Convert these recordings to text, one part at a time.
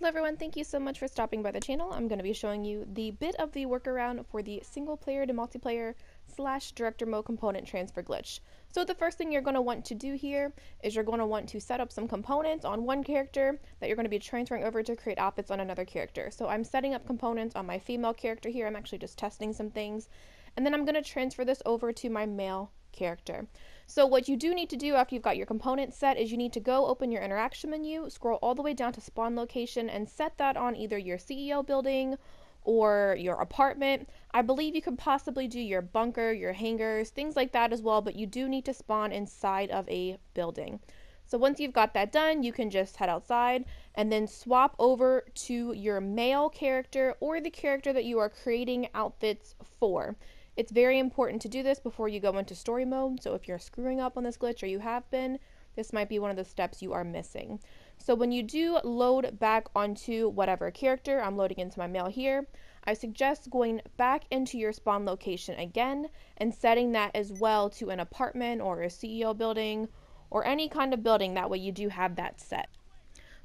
Hello everyone, thank you so much for stopping by the channel. I'm going to be showing you the bit of the workaround for the single player to multiplayer / director mode component transfer glitch. So the first thing you're going to want to do here is you're going to want to set up some components on one character that you're going to be transferring over to create outfits on another character. So I'm setting up components on my female character here. I'm actually just testing some things. And then I'm going to transfer this over to my male character. So what you do need to do after you've got your components set is you need to go open your interaction menu, scroll all the way down to spawn location, and set that on either your CEO building or your apartment. I believe you could possibly do your bunker, your hangars, things like that as well, but you do need to spawn inside of a building. So once you've got that done, you can just head outside and then swap over to your male character or the character that you are creating outfits for. It's very important to do this before you go into story mode, so if you're screwing up on this glitch, or you have been, this might be one of the steps you are missing. So when you do load back onto whatever character, I'm loading into my male here, I suggest going back into your spawn location again and setting that as well to an apartment or a CEO building or any kind of building, that way you do have that set.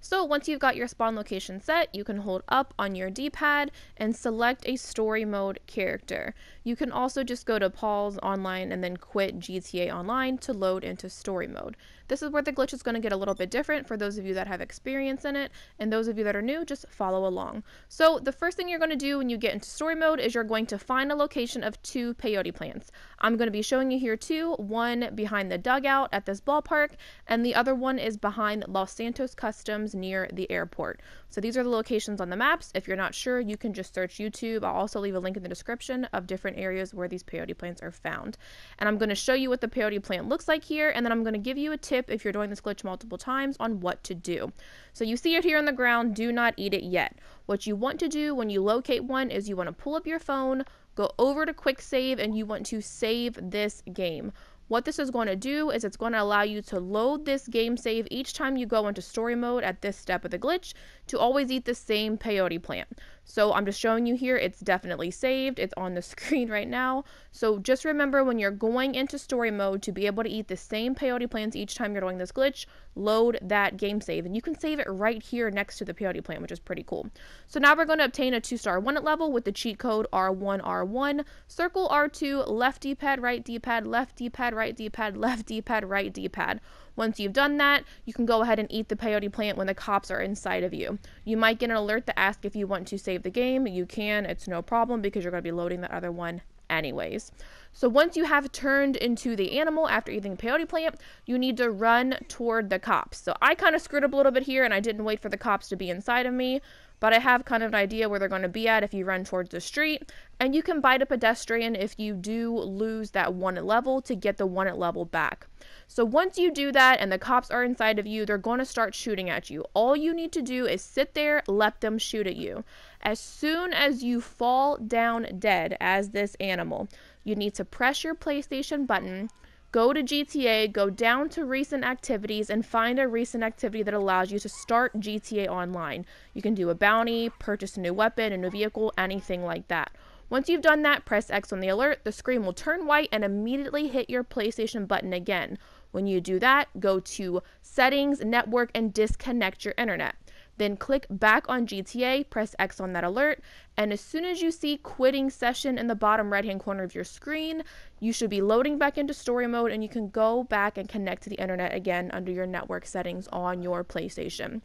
So once you've got your spawn location set, you can hold up on your D-pad and select a story mode character. You can also just go to pause online and then quit GTA Online to load into story mode. This is where the glitch is going to get a little bit different for those of you that have experience in it, and those of you that are new, just follow along. So the first thing you're going to do when you get into story mode is you're going to find a location of 2 peyote plants. I'm going to be showing you here 2, one behind the dugout at this ballpark, and the other one is behind Los Santos Customs near the airport. So these are the locations on the maps. If you're not sure, you can just search YouTube. I'll also leave a link in the description of different areas where these peyote plants are found. And I'm going to show you what the peyote plant looks like here, and then I'm going to give you a tip if you're doing this glitch multiple times on what to do. So you see it here on the ground, do not eat it yet. What you want to do when you locate one is you want to pull up your phone, go over to quick save, and you want to save this game. What this is going to do is it's going to allow you to load this game save each time you go into story mode at this step of the glitch to always eat the same peyote plant. So I'm just showing you here, it's definitely saved. It's on the screen right now. So just remember when you're going into story mode to be able to eat the same peyote plants each time you're doing this glitch, load that game save. And you can save it right here next to the peyote plant, which is pretty cool. So now we're going to obtain a 2-star 1 level with the cheat code R1R1, circle R2, left D-pad, right D-pad, left D-pad, right D-pad, left D-pad, right D-pad. Once you've done that, you can go ahead and eat the peyote plant when the cops are inside of you. You might get an alert that asks if you want to save the game. You can, it's no problem because you're going to be loading the other one anyways. So once you have turned into the animal after eating the peyote plant, you need to run toward the cops. So I kind of screwed up a little bit here and I didn't wait for the cops to be inside of me, but I have kind of an idea where they're going to be at if you run towards the street. And you can bite a pedestrian if you do lose that 1 level to get the 1 level back. So once you do that and the cops are inside of you, they're going to start shooting at you. All you need to do is sit there, let them shoot at you. As soon as you fall down dead as this animal, you need to press your PlayStation button, go to GTA, go down to recent activities, and find a recent activity that allows you to start GTA Online. You can do a bounty, purchase a new weapon, a new vehicle, anything like that. Once you've done that, press X on the alert, the screen will turn white and immediately hit your PlayStation button again. When you do that, go to Settings, Network, and disconnect your internet. Then click back on GTA, press X on that alert, and as soon as you see quitting session in the bottom right hand corner of your screen, you should be loading back into story mode and you can go back and connect to the internet again under your network settings on your PlayStation.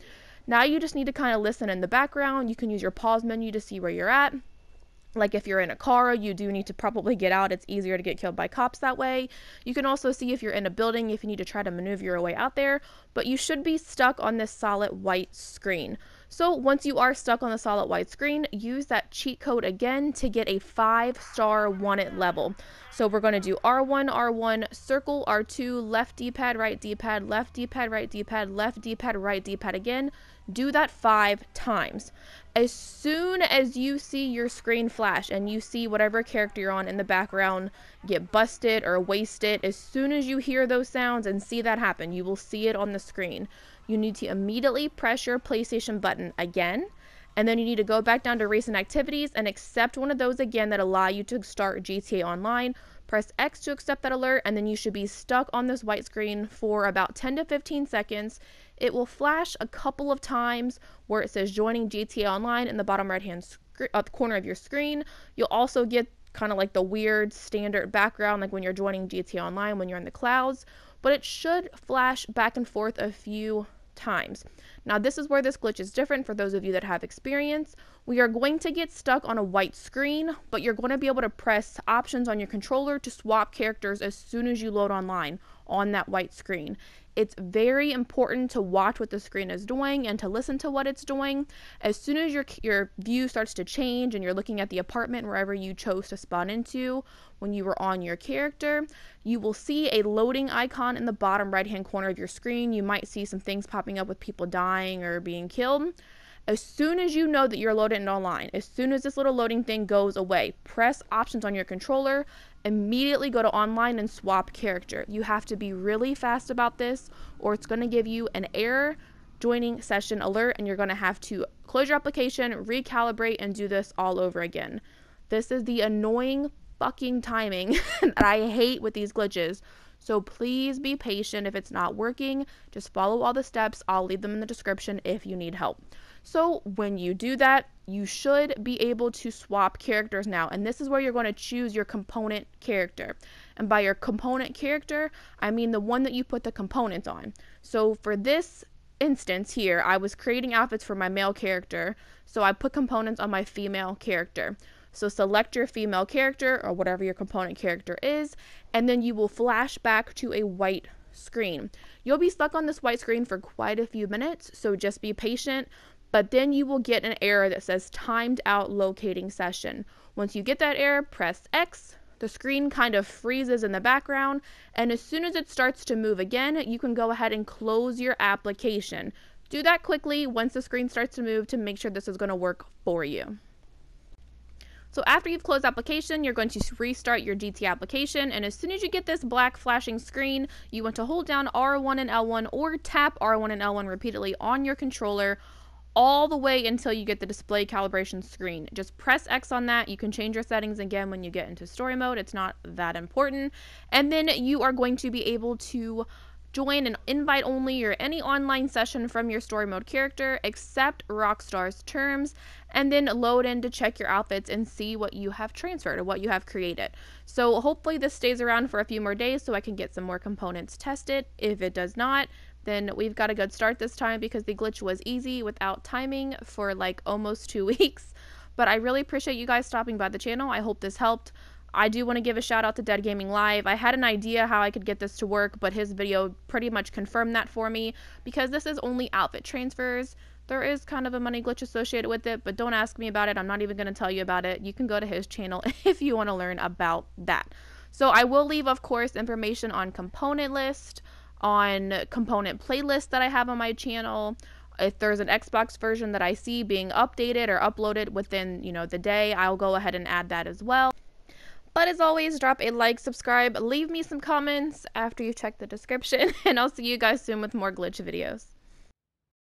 Now you just need to kind of listen in the background. You can use your pause menu to see where you're at. Like if you're in a car, you do need to probably get out. It's easier to get killed by cops that way. You can also see if you're in a building, if you need to try to maneuver your way out there, but you should be stuck on this solid white screen. So once you are stuck on the solid white screen, use that cheat code again to get a 5-star 1 level. So we're going to do R1, R1, circle R2, left D-pad, right D-pad, left D-pad, right D-pad, left D-pad, right D-pad again. Do that 5 times. As soon as you see your screen flash and you see whatever character you're on in the background get busted or wasted, as soon as you hear those sounds and see that happen, you will see it on the screen. You need to immediately press your PlayStation button again, and then you need to go back down to recent activities and accept one of those again that allow you to start GTA Online. Press X to accept that alert, and then you should be stuck on this white screen for about 10 to 15 seconds. It will flash a couple of times where it says joining GTA Online in the bottom right hand corner of your screen. You'll also get kind of like the weird standard background like when you're joining GTA Online when you're in the clouds, but it should flash back and forth a few times. Now this is where this glitch is different for those of you that have experience. We are going to get stuck on a white screen, but you're going to be able to press options on your controller to swap characters as soon as you load online on that white screen. It's very important to watch what the screen is doing and to listen to what it's doing. As soon as your view starts to change and you're looking at the apartment wherever you chose to spawn into when you were on your character, you will see a loading icon in the bottom right hand corner of your screen. You might see some things popping up with people dying or being killed. As soon as you know that you're loaded online, as soon as this little loading thing goes away, press options on your controller, immediately go to online and swap character. You have to be really fast about this or it's going to give you an error joining session alert and you're going to have to close your application, recalibrate, and do this all over again. This is the annoying fucking timing that I hate with these glitches. So please be patient. If it's not working, just follow all the steps. I'll leave them in the description if you need help. So when you do that, you should be able to swap characters now. And this is where you're going to choose your component character. And by your component character, I mean the one that you put the components on. So for this instance here, I was creating outfits for my male character. So I put components on my female character. So select your female character or whatever your component character is, and then you will flash back to a white screen. You'll be stuck on this white screen for quite a few minutes, so just be patient. But then you will get an error that says timed out locating session. Once you get that error, press X. The screen kind of freezes in the background, and as soon as it starts to move again, you can go ahead and close your application. Do that quickly once the screen starts to move to make sure this is going to work for you. So after you've closed application, you're going to restart your GTA application, and as soon as you get this black flashing screen, you want to hold down R1 and L1 or tap R1 and L1 repeatedly on your controller all the way until you get the display calibration screen. Just press X on that. You can change your settings again when you get into story mode. It's not that important. And then you are going to be able to join an invite only or any online session from your story mode character, accept Rockstar's terms, and then load in to check your outfits and see what you have transferred or what you have created. So hopefully this stays around for a few more days so I can get some more components tested. If it does not, then we've got a good start this time because the glitch was easy without timing for like almost 2 weeks. But I really appreciate you guys stopping by the channel. I hope this helped. I do want to give a shout out to Dead Gaming Live. I had an idea how I could get this to work, but his video pretty much confirmed that for me because this is only outfit transfers. There is kind of a money glitch associated with it, but don't ask me about it. I'm not even going to tell you about it. You can go to his channel if you want to learn about that. So I will leave, of course, information on component list, on component playlist that I have on my channel. If there's an Xbox version that I see being updated or uploaded within, the day, I'll go ahead and add that as well. But as always, drop a like, subscribe, leave me some comments after you check the description, and I'll see you guys soon with more glitch videos.